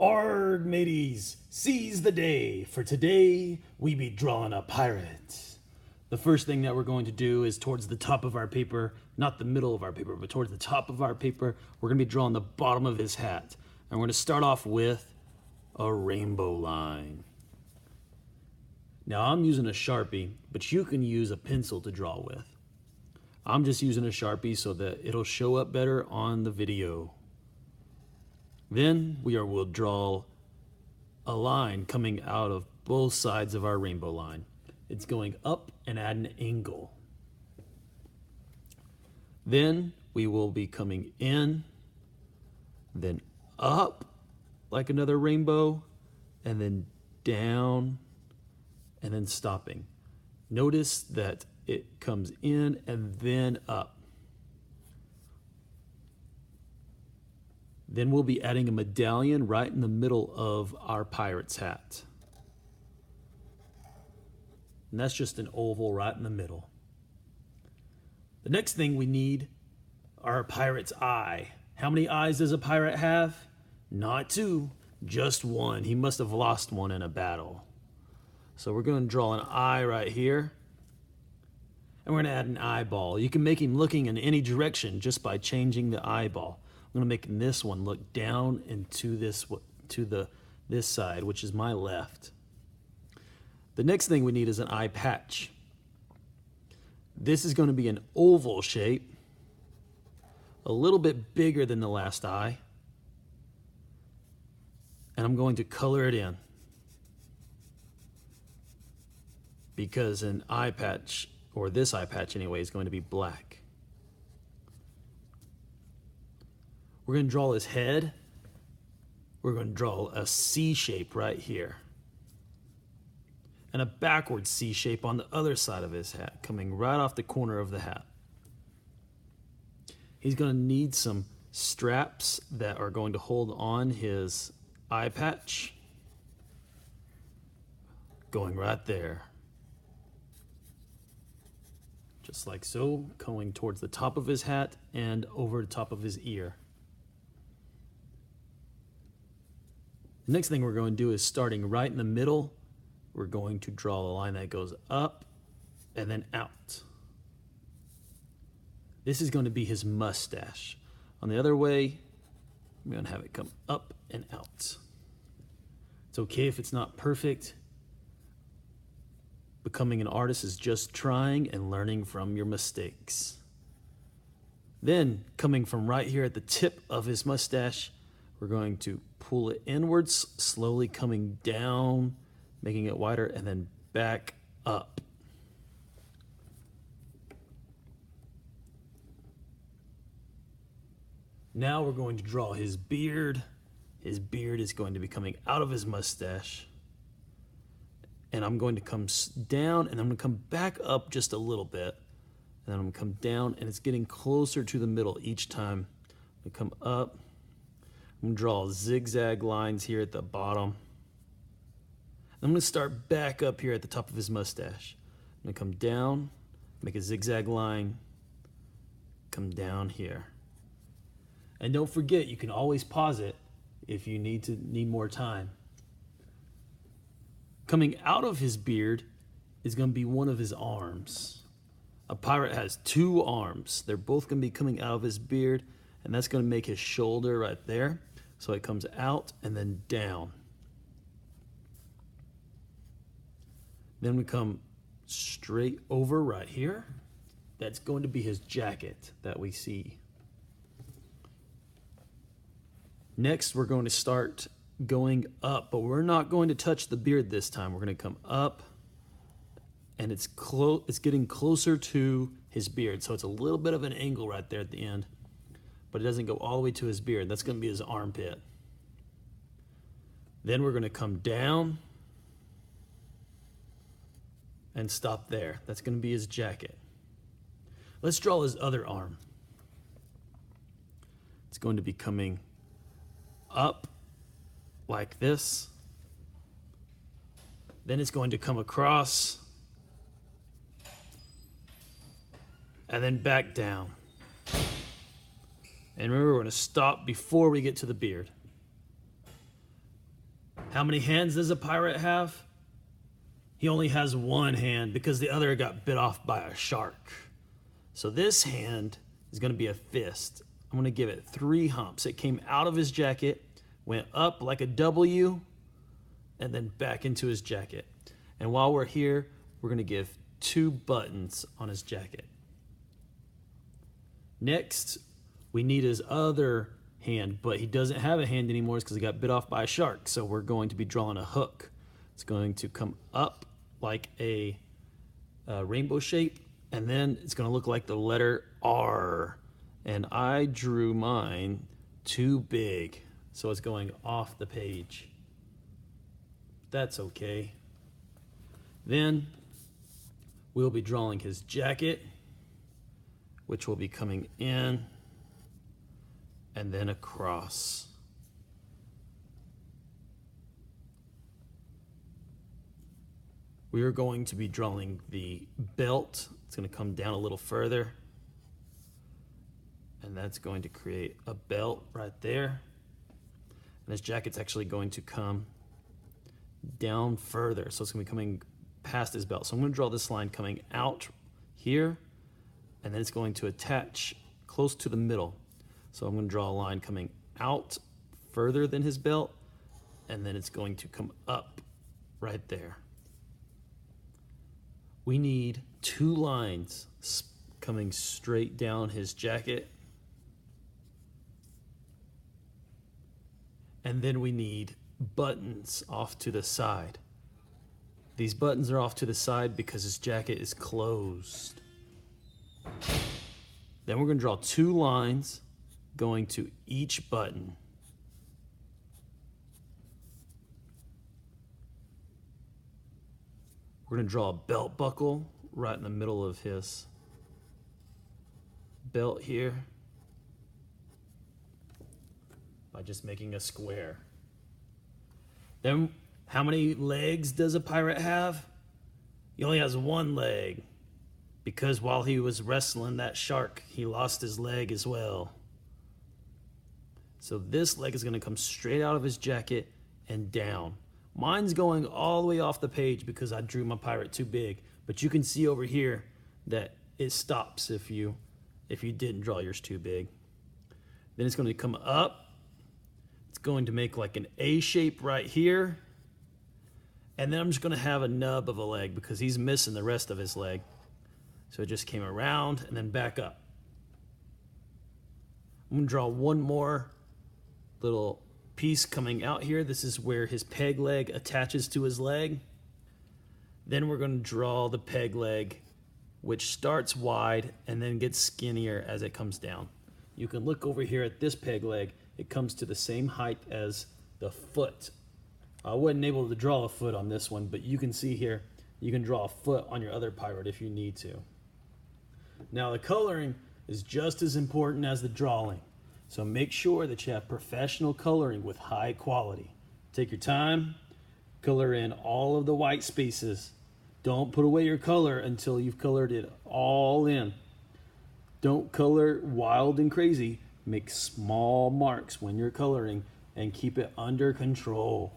Arg, mateys, seize the day, for today we be drawing a pirate. The first thing that we're going to do is towards the top of our paper, not the middle of our paper, but towards the top of our paper, we're going to be drawing the bottom of his hat. And we're going to start off with a rainbow line. Now I'm using a Sharpie, but you can use a pencil to draw with. I'm just using a Sharpie so that it'll show up better on the video. Then we'll draw a line coming out of both sides of our rainbow line. It's going up and at an angle. Then we will be coming in, then up like another rainbow, and then down, and then stopping. Notice that it comes in and then up. Then we'll be adding a medallion right in the middle of our pirate's hat. And that's just an oval right in the middle. The next thing we need are a pirate's eye. How many eyes does a pirate have? Not two, just one. He must have lost one in a battle. So we're going to draw an eye right here. And we're going to add an eyeball. You can make him looking in any direction just by changing the eyeball. I'm going to make this one look down into this side, which is my left. The next thing we need is an eye patch. This is going to be an oval shape, a little bit bigger than the last eye. And I'm going to color it in, because an eye patch, or this eye patch anyway, is going to be black. We're going to draw his head. We're going to draw a C shape right here, and a backward C shape on the other side of his hat, coming right off the corner of the hat. He's going to need some straps that are going to hold on his eye patch, going right there. Just like so, going towards the top of his hat and over the top of his ear. The next thing we're going to do is, starting right in the middle, we're going to draw a line that goes up and then out. This is going to be his mustache. On the other way, I'm going to have it come up and out. It's okay if it's not perfect. Becoming an artist is just trying and learning from your mistakes. Then, coming from right here at the tip of his mustache, we're going to pull it inwards, slowly coming down, making it wider, and then back up. Now we're going to draw his beard. His beard is going to be coming out of his mustache. And I'm going to come down, and I'm going to come back up just a little bit. And then I'm going to come down, and it's getting closer to the middle each time. I'm going to come up. I'm going to draw zigzag lines here at the bottom. I'm going to start back up here at the top of his mustache. I'm going to come down, make a zigzag line, come down here. And don't forget, you can always pause it if you need more time. Coming out of his beard is going to be one of his arms. A pirate has two arms. They're both going to be coming out of his beard, and that's going to make his shoulder right there. So it comes out and then down. Then we come straight over right here. That's going to be his jacket that we see. Next, we're going to start going up, but we're not going to touch the beard this time. We're going to come up, and it's getting closer to his beard. So it's a little bit of an angle right there at the end, but it doesn't go all the way to his beard. That's going to be his armpit. Then we're going to come down and stop there. That's going to be his jacket. Let's draw his other arm. It's going to be coming up like this. Then it's going to come across and then back down. And remember, we're going to stop before we get to the beard. How many hands does a pirate have? He only has one hand because the other got bit off by a shark. So this hand is going to be a fist. I'm going to give it 3 humps. It came out of his jacket, went up like a W, and then back into his jacket. And while we're here, we're going to give 2 buttons on his jacket. Next, we need his other hand, but he doesn't have a hand anymore because he got bit off by a shark. So we're going to be drawing a hook. It's going to come up like a rainbow shape, and then it's going to look like the letter R. And I drew mine too big, so it's going off the page. That's okay. Then we'll be drawing his jacket, which will be coming in and then across. We are going to be drawing the belt. It's going to come down a little further, and that's going to create a belt right there. And his jacket's actually going to come down further, so it's going to be coming past his belt. So I'm going to draw this line coming out here, and then it's going to attach close to the middle. So I'm going to draw a line coming out further than his belt, and then it's going to come up right there. We need 2 lines coming straight down his jacket. And then we need buttons off to the side. These buttons are off to the side because his jacket is closed. Then we're going to draw 2 lines going to each button. We're going to draw a belt buckle right in the middle of his belt here by just making a square. Then, how many legs does a pirate have? He only has 1 leg because while he was wrestling that shark, he lost his leg as well. So this leg is going to come straight out of his jacket and down. Mine's going all the way off the page because I drew my pirate too big, but you can see over here that it stops if you didn't draw yours too big. Then it's going to come up. It's going to make like an A shape right here. And then I'm just going to have a nub of a leg because he's missing the rest of his leg. So it just came around and then back up. I'm going to draw one more little piece coming out here. This is where his peg leg attaches to his leg. Then we're going to draw the peg leg, which starts wide and then gets skinnier as it comes down. You can look over here at this peg leg. It comes to the same height as the foot. I wasn't able to draw a foot on this one, but you can see here, you can draw a foot on your other pirate if you need to. Now the coloring is just as important as the drawing. So make sure that you have professional coloring with high quality. Take your time, color in all of the white spaces. Don't put away your color until you've colored it all in. Don't color wild and crazy. Make small marks when you're coloring and keep it under control.